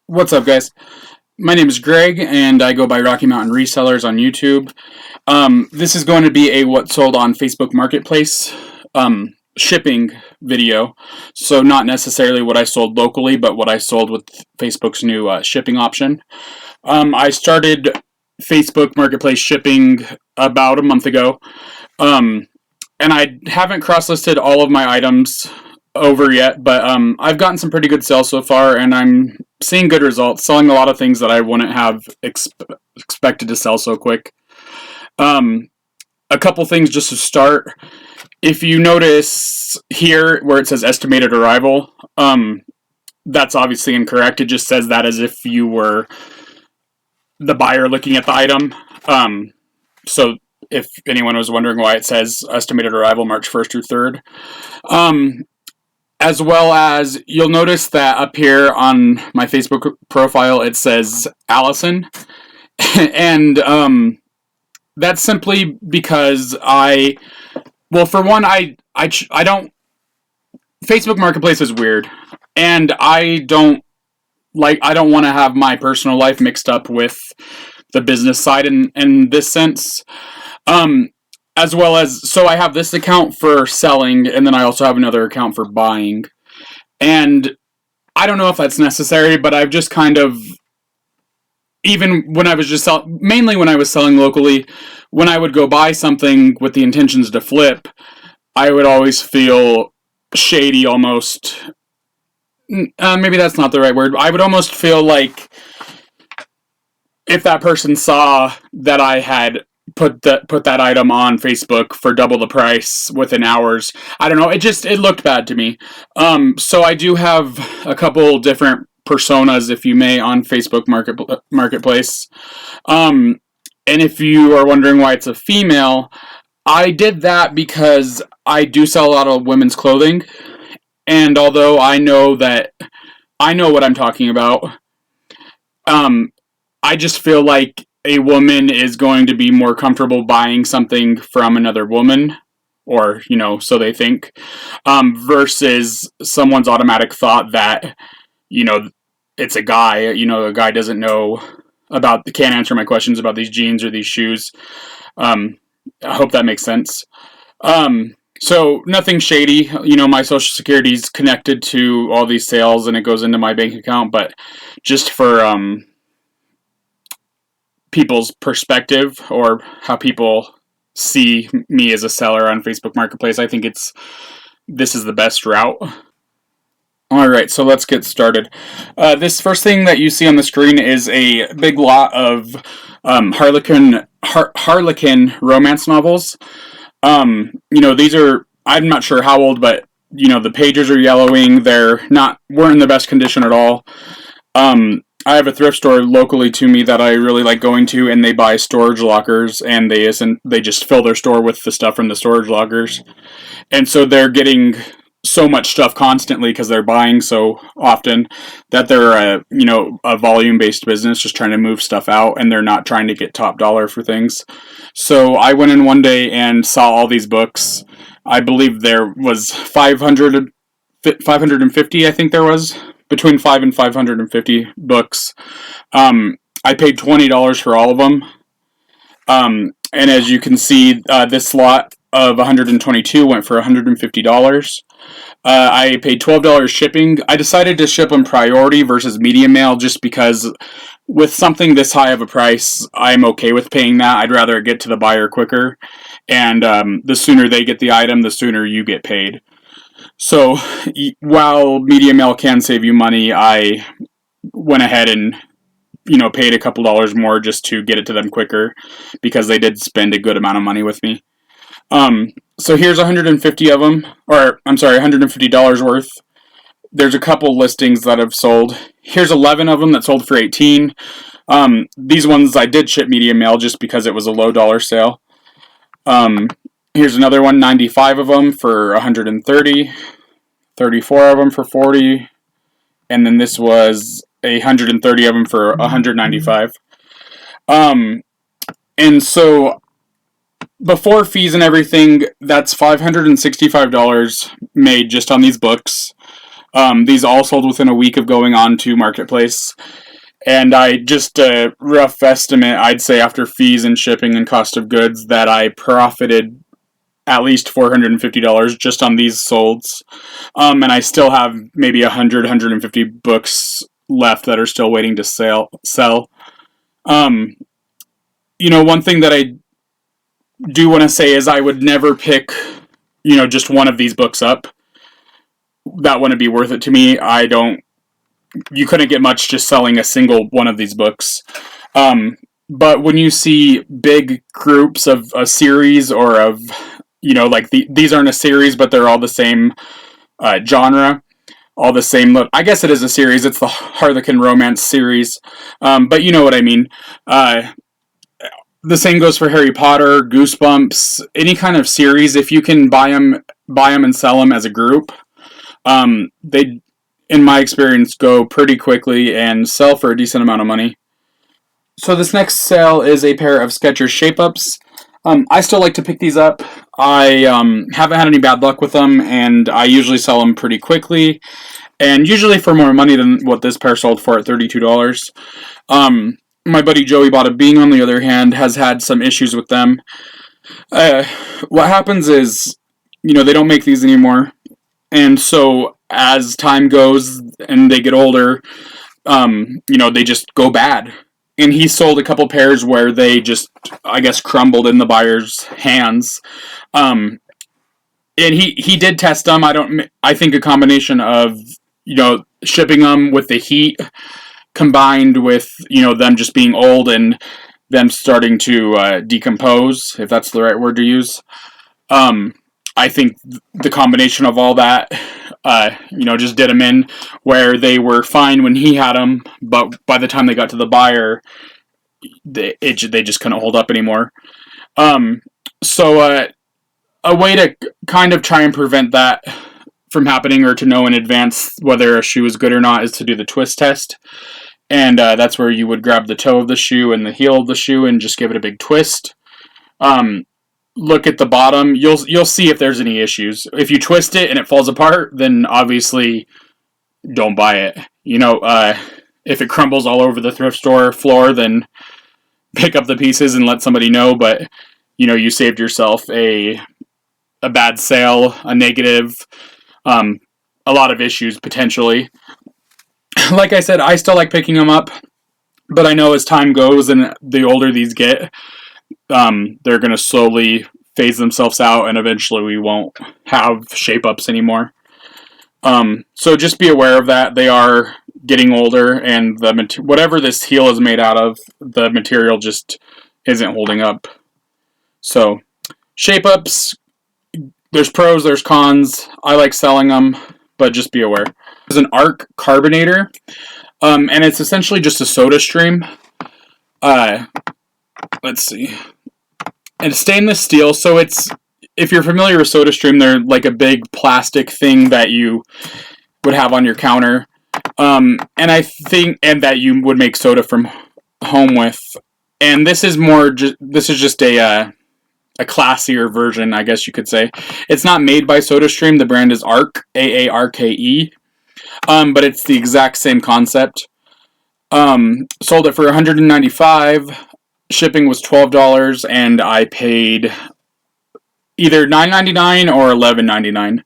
What's up, guys? My name is Greg, and I go by Rocky Mountain Resellers on YouTube. This is going to be a what sold on Facebook Marketplace shipping video. So not necessarily what I sold locally, but what I sold with Facebook's new shipping option. I started Facebook Marketplace shipping about a month ago, and I haven't cross-listed all of my items over yet, but I've gotten some pretty good sales so far, and I'm seeing good results, selling a lot of things that I wouldn't have expected to sell so quick. A couple things just to start. If you notice here where it says estimated arrival, that's obviously incorrect. It just says that as if you were the buyer looking at the item. So if anyone was wondering why it says estimated arrival March 1st through 3rd. As well as, you'll notice that up here on my Facebook profile, it says Allison. And that's simply because for one, I don't, Facebook Marketplace is weird. And I don't want to have my personal life mixed up with the business side in this sense. As well as, so I have this account for selling, and then I also have another account for buying. And I don't know if that's necessary, but I've just kind of, even when I was just mainly when I was selling locally, when I would go buy something with the intentions to flip, I would always feel shady almost. Maybe that's not the right word. I would almost feel like if that person saw that I had put that item on Facebook for double the price within hours. I don't know. It looked bad to me. So I do have a couple different personas, if you may, on Facebook Marketplace. And if you are wondering why it's a female, I did that because I do sell a lot of women's clothing. And although I know what I'm talking about, I just feel like a woman is going to be more comfortable buying something from another woman, or, so they think, versus someone's automatic thought that, it's a guy. A guy doesn't know can't answer my questions about these jeans or these shoes. I hope that makes sense. So nothing shady. My social security is connected to all these sales and it goes into my bank account, but just for, people's perspective or how people see me as a seller on Facebook Marketplace, I think this is the best route. Alright, so let's get started. This first thing that you see on the screen is a big lot of Harlequin romance novels. These are, I'm not sure how old, but the pages are yellowing. Weren't in the best condition at all. I have a thrift store locally to me that I really like going to, and they buy storage lockers, and they just fill their store with the stuff from the storage lockers. And so they're getting so much stuff constantly because they're buying so often that they're a volume-based business just trying to move stuff out, and they're not trying to get top dollar for things. So I went in one day and saw all these books. I believe there was 550, I think there was. Between 5 and 550 books. I paid $20 for all of them. And as you can see, this lot of 122 went for $150. I paid $12 shipping. I decided to ship them priority versus medium mail just because with something this high of a price, I'm okay with paying that. I'd rather get to the buyer quicker. And the sooner they get the item, the sooner you get paid. So, while media mail can save you money, I went ahead and, paid a couple dollars more just to get it to them quicker because they did spend a good amount of money with me. So here's 150 of them, $150 worth. There's a couple listings that have sold. Here's 11 of them that sold for $18. These ones I did ship media mail just because it was a low dollar sale. Here's another one, 95 of them for $130, 34 of them for $40, and then this was 130 of them for $195. And so before fees and everything, that's $565 made just on these books. These all sold within a week of going on to Marketplace. And I just a rough estimate, I'd say after fees and shipping and cost of goods, that I profited at least $450 just on these solds. And I still have maybe 150 books left that are still waiting to sell. One thing that I do want to say is I would never pick, just one of these books up. That wouldn't be worth it to me. You couldn't get much just selling a single one of these books. But when you see big groups of a series or of, these aren't a series, but they're all the same genre, all the same look. I guess it is a series. It's the Harlequin Romance series. But you know what I mean. The same goes for Harry Potter, Goosebumps, any kind of series. If you can buy them and sell them as a group, they, in my experience, go pretty quickly and sell for a decent amount of money. So this next sale is a pair of Skechers Shape-Ups. I still like to pick these up. I haven't had any bad luck with them, and I usually sell them pretty quickly, and usually for more money than what this pair sold for at $32. My buddy Joey bought a Bing, on the other hand, has had some issues with them. What happens is, they don't make these anymore, and so as time goes and they get older, they just go bad. And he sold a couple pairs where they just, I guess, crumbled in the buyer's hands. And he did test them. I think a combination of, shipping them with the heat combined with, them just being old and them starting to decompose, if that's the right word to use. I think the combination of all that, just did them in where they were fine when he had them, but by the time they got to the buyer, they just couldn't hold up anymore. So a way to kind of try and prevent that from happening, or to know in advance whether a shoe is good or not, is to do the twist test. And that's where you would grab the toe of the shoe and the heel of the shoe and just give it a big twist. Look at the bottom. You'll see if there's any issues. If you twist it and it falls apart, then obviously don't buy it. If it crumbles all over the thrift store floor, then pick up the pieces and let somebody know. But you saved yourself a bad sale, a negative, a lot of issues potentially. Like I said, I still like picking them up, but I know as time goes and the older these get, they're going to slowly phase themselves out, and eventually we won't have shape-ups anymore. So just be aware of that. They are getting older, and whatever this heel is made out of, the material just isn't holding up. So shape-ups, there's pros, there's cons. I like selling them, but just be aware. There's an Arc Carbonator, and it's essentially just a soda stream. Let's see. And stainless steel, so if you're familiar with SodaStream, they're like a big plastic thing that you would have on your counter. And that you would make soda from home with. And this is just a classier version, I guess you could say. It's not made by SodaStream. The brand is Arc, AARKE. But it's the exact same concept. Sold it for $195. Shipping was $12, and I paid either $9.99 or $11.99.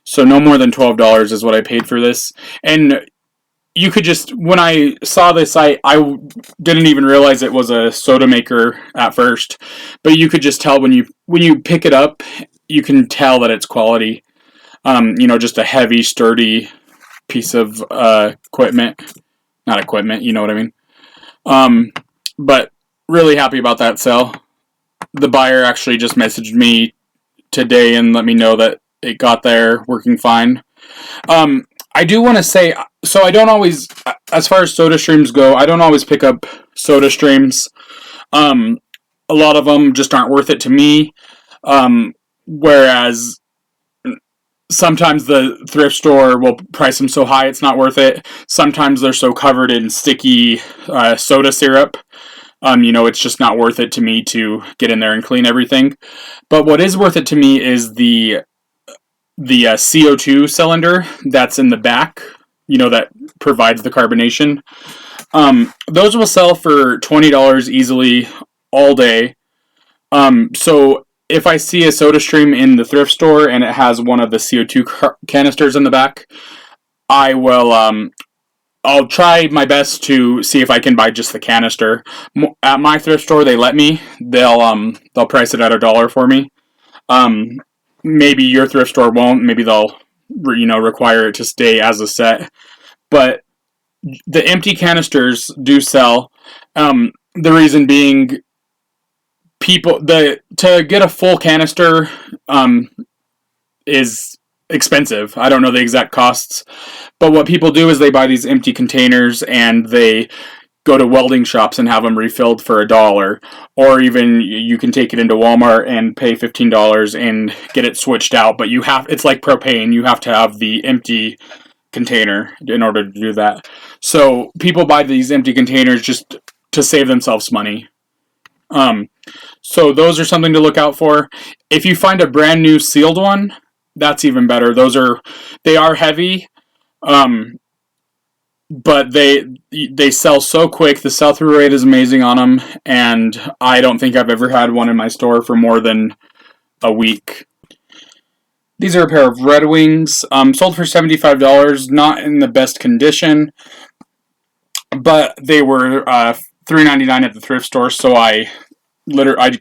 So no more than $12 is what I paid for this. And you could just, when I saw this, I didn't even realize it was a soda maker at first. But you could just tell when you pick it up, you can tell that it's quality. Just a heavy, sturdy piece of equipment. Not equipment, you know what I mean. But really happy about that sale. The buyer actually just messaged me today and let me know that it got there working fine. I do want to say, so I don't always, as far as soda streams go, I don't always pick up soda streams. A lot of them just aren't worth it to me. Whereas sometimes the thrift store will price them so high it's not worth it. Sometimes they're so covered in sticky soda syrup. It's just not worth it to me to get in there and clean everything. But what is worth it to me is the the CO2 cylinder that's in the back, that provides the carbonation. Those will sell for $20 easily all day. So if I see a soda stream in the thrift store and it has one of the CO2 canisters in the back, I will I'll try my best to see if I can buy just the canister. At my thrift store, they let me. They'll price it at $1 for me. Maybe your thrift store won't. Maybe they'll require it to stay as a set. But the empty canisters do sell. The reason being, to get a full canister is expensive. I don't know the exact costs, but what people do is they buy these empty containers and they go to welding shops and have them refilled for $1, or even you can take it into Walmart and pay $15 and get it switched out. But it's like propane. You have to have the empty container in order to do that. So people buy these empty containers just to save themselves money. So those are something to look out for. If you find a brand new sealed one, that's even better. They are heavy, but they sell so quick. The sell-through rate is amazing on them, and I don't think I've ever had one in my store for more than a week. These are a pair of Red Wings, sold for $75, not in the best condition, but they were $3.99 at the thrift store, so I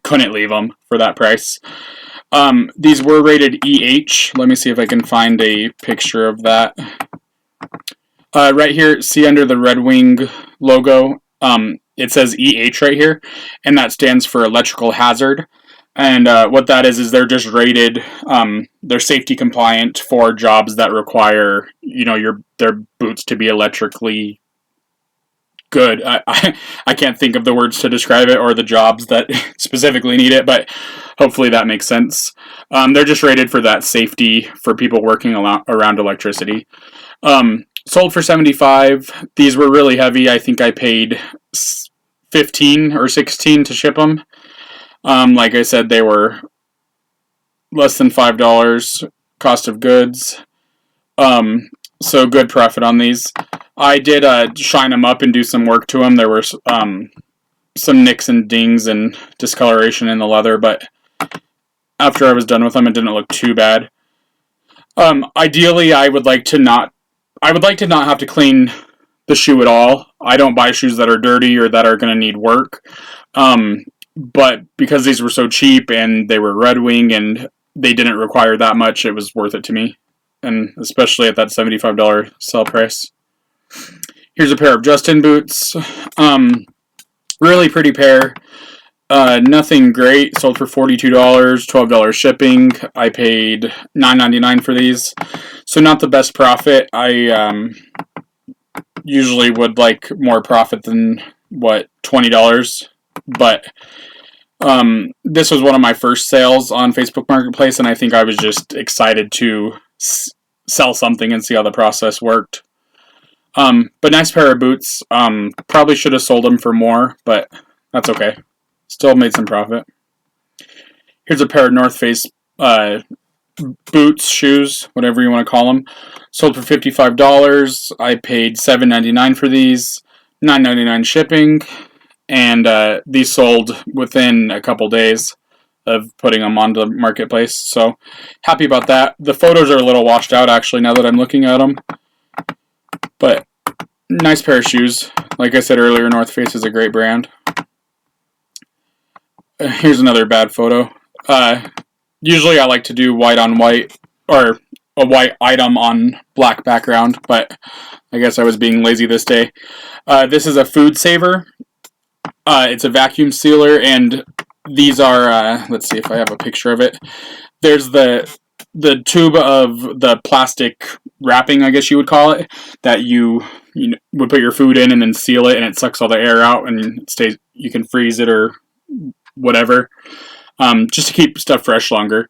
couldn't leave them for that price. These were rated EH. Let me see if I can find a picture of that. Right here, see under the Red Wing logo, it says EH right here, and that stands for electrical hazard. And what that is they're just rated, they're safety compliant for jobs that require, their boots to be electrically good. I can't think of the words to describe it or the jobs that specifically need it, but hopefully that makes sense. They're just rated for that safety for people working around electricity. Sold for $75. These were really heavy. I think I paid $15 or $16 to ship them. Like I said, they were less than $5 cost of goods. So good profit on these. I did shine them up and do some work to them. There were some nicks and dings and discoloration in the leather, but after I was done with them, it didn't look too bad. Ideally, I would like to not have to clean the shoe at all. I don't buy shoes that are dirty or that are going to need work. But because these were so cheap and they were Red Wing and they didn't require that much, it was worth it to me. And especially at that $75 sell price. Here's a pair of Justin boots. Really pretty pair. Nothing great. Sold for $42, $12 shipping. I paid $9.99 for these. So not the best profit. I usually would like more profit than, $20? But this was one of my first sales on Facebook Marketplace, and I think I was just excited to sell something and see how the process worked. But nice pair of boots. Probably should have sold them for more, but that's okay. Still made some profit. Here's a pair of North Face boots, shoes, whatever you want to call them. Sold for $55. I paid $7.99 for these. $9.99 shipping. And these sold within a couple days of putting them on the marketplace. So happy about that. The photos are a little washed out actually now that I'm looking at them. But nice pair of shoes. Like I said earlier, North Face is a great brand. Here's another bad photo. Usually I like to do white on white, or a white item on black background, but I guess I was being lazy this day. This is a food saver. It's a vacuum sealer, and these are, let's see if I have a picture of it. There's the tube of the plastic wrapping, I guess you would call it, that you would put your food in and then seal it, and it sucks all the air out, and it stays. You can freeze it or whatever, just to keep stuff fresh longer.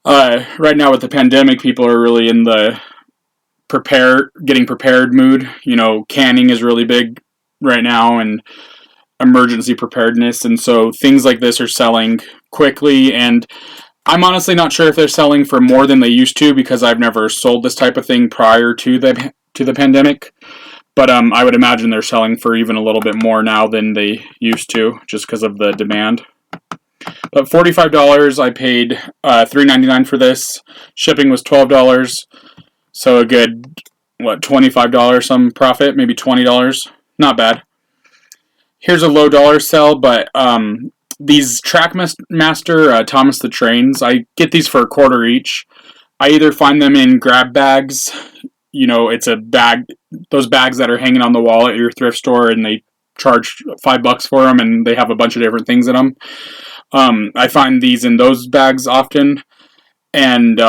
Right now with the pandemic, people are really in the getting prepared mood. Canning is really big right now, and emergency preparedness, and so things like this are selling quickly, and I'm honestly not sure if they're selling for more than they used to because I've never sold this type of thing prior to the pandemic. But I would imagine they're selling for even a little bit more now than they used to, just because of the demand. But $45, I paid $3.99 for this. Shipping was $12, so a good $25 some profit, maybe $20. Not bad. Here's a low dollar sell, but these Trackmaster Thomas the Trains, I get these for a quarter each. I either find them in grab bags. It's a bag, those bags that are hanging on the wall at your thrift store, and they charge $5 for them, and they have a bunch of different things in them. I find these in those bags often, and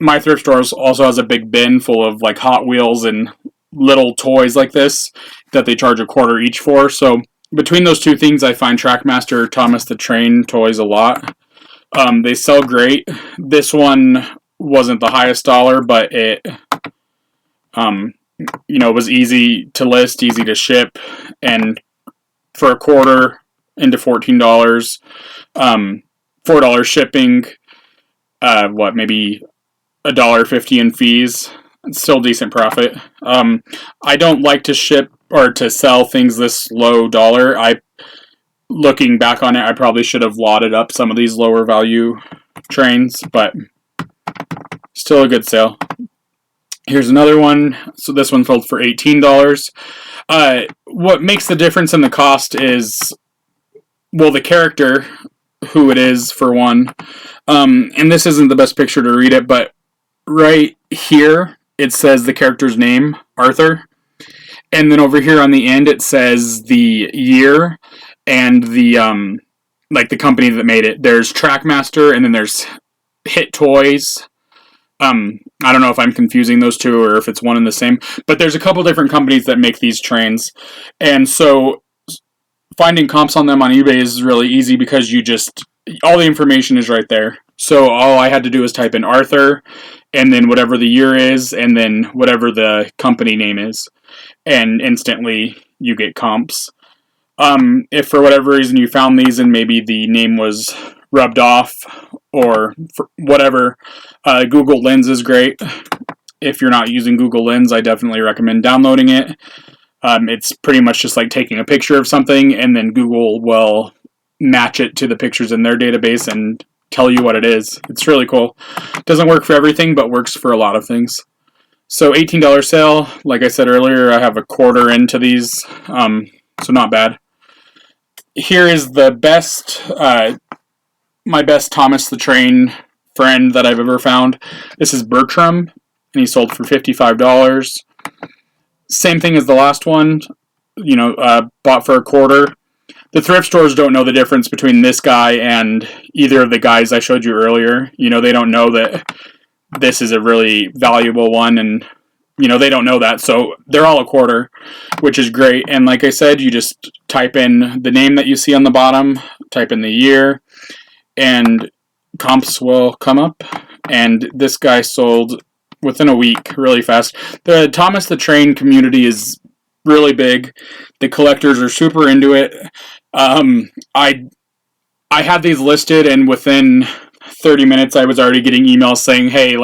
my thrift store also has a big bin full of like Hot Wheels and little toys like this that they charge a quarter each for. So between those two things, I find Trackmaster Thomas the Train toys a lot. They sell great. This one wasn't the highest dollar, but it was easy to list, easy to ship, and for a quarter into $14, $4 shipping, maybe $1.50 in fees. It's still decent profit. I don't like to ship or to sell things this low dollar. Looking back on it, I probably should have lotted up some of these lower value trains, but still a good sale. Here's another one. So this one sold for $18. What makes the difference in the cost is, well, the character, who it is, for one. And this isn't the best picture to read it, but right here it says the character's name, Arthur. And then over here on the end it says the year and the the company that made it. There's Trackmaster and then there's Hit Toys. I don't know if I'm confusing those two or if it's one and the same, but there's a couple different companies that make these trains. And so finding comps on them on eBay is really easy because all the information is right there. So all I had to do was type in Arthur and then whatever the year is and then whatever the company name is. And instantly you get comps. If for whatever reason you found these and maybe the name was rubbed off or whatever, Google Lens is great. If you're not using Google Lens, I definitely recommend downloading it. It's pretty much just like taking a picture of something and then Google will match it to the pictures in their database and tell you what it is. It's really cool. Doesn't work for everything, but works for a lot of things. So $18 sale. Like I said earlier, I have a quarter into these, so not bad. Here is the best, my best Thomas the Train friend that I've ever found. This is Bertram, and he sold for $55. Same thing as the last one, bought for a quarter. The thrift stores don't know the difference between this guy and either of the guys I showed you earlier. They don't know that this is a really valuable one, and they don't know that, so they're all a quarter, which is great. And like I said, you just type in the name that you see on the bottom, type in the year, and comps will come up. And this guy sold within a week, really fast. The Thomas the Train community is really big. The collectors are super into it. I had these listed, and within 30 minutes I was already getting emails saying, hey,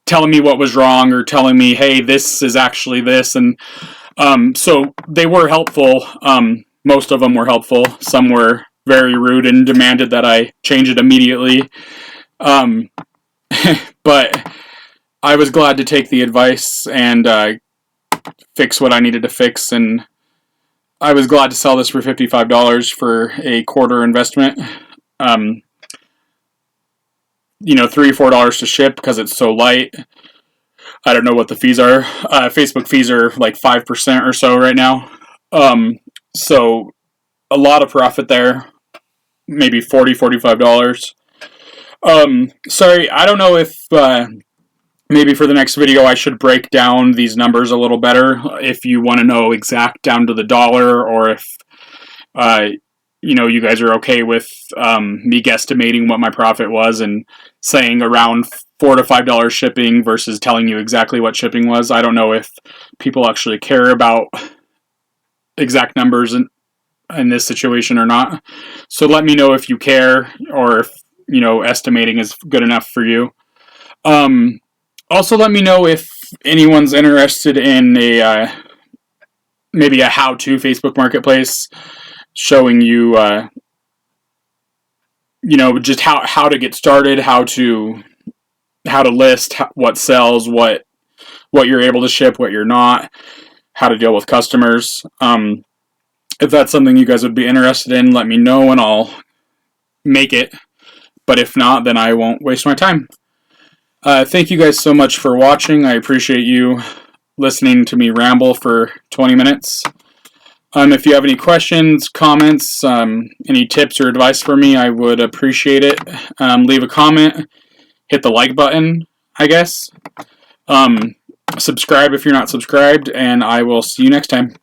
telling me what was wrong or telling me, hey, this is actually this. And so they were helpful. Most of them were helpful. Some were very rude and demanded that I change it immediately. But I was glad to take the advice and fix what I needed to fix. And I was glad to sell this for $55 for a quarter investment. $3 or $4 to ship because it's so light. I don't know what the fees are. Facebook fees are like 5% or so right now. So a lot of profit there. Maybe $40, $45. Sorry, I don't know if maybe for the next video I should break down these numbers a little better. If you want to know exact down to the dollar, or if you guys are okay with me guesstimating what my profit was and saying around $4 to $5 shipping versus telling you exactly what shipping was. I don't know if people actually care about exact numbers in this situation or not. So let me know if you care, or if estimating is good enough for you. Also, let me know if anyone's interested in maybe a how-to Facebook Marketplace, showing you, just how to get started, how to list, what sells, what you're able to ship, what you're not, how to deal with customers. If that's something you guys would be interested in, let me know and I'll make it. But if not, then I won't waste my time. Thank you guys so much for watching. I appreciate you listening to me ramble for 20 minutes. If you have any questions, comments, any tips or advice for me, I would appreciate it. Leave a comment, hit the like button, I guess. Subscribe if you're not subscribed, and I will see you next time.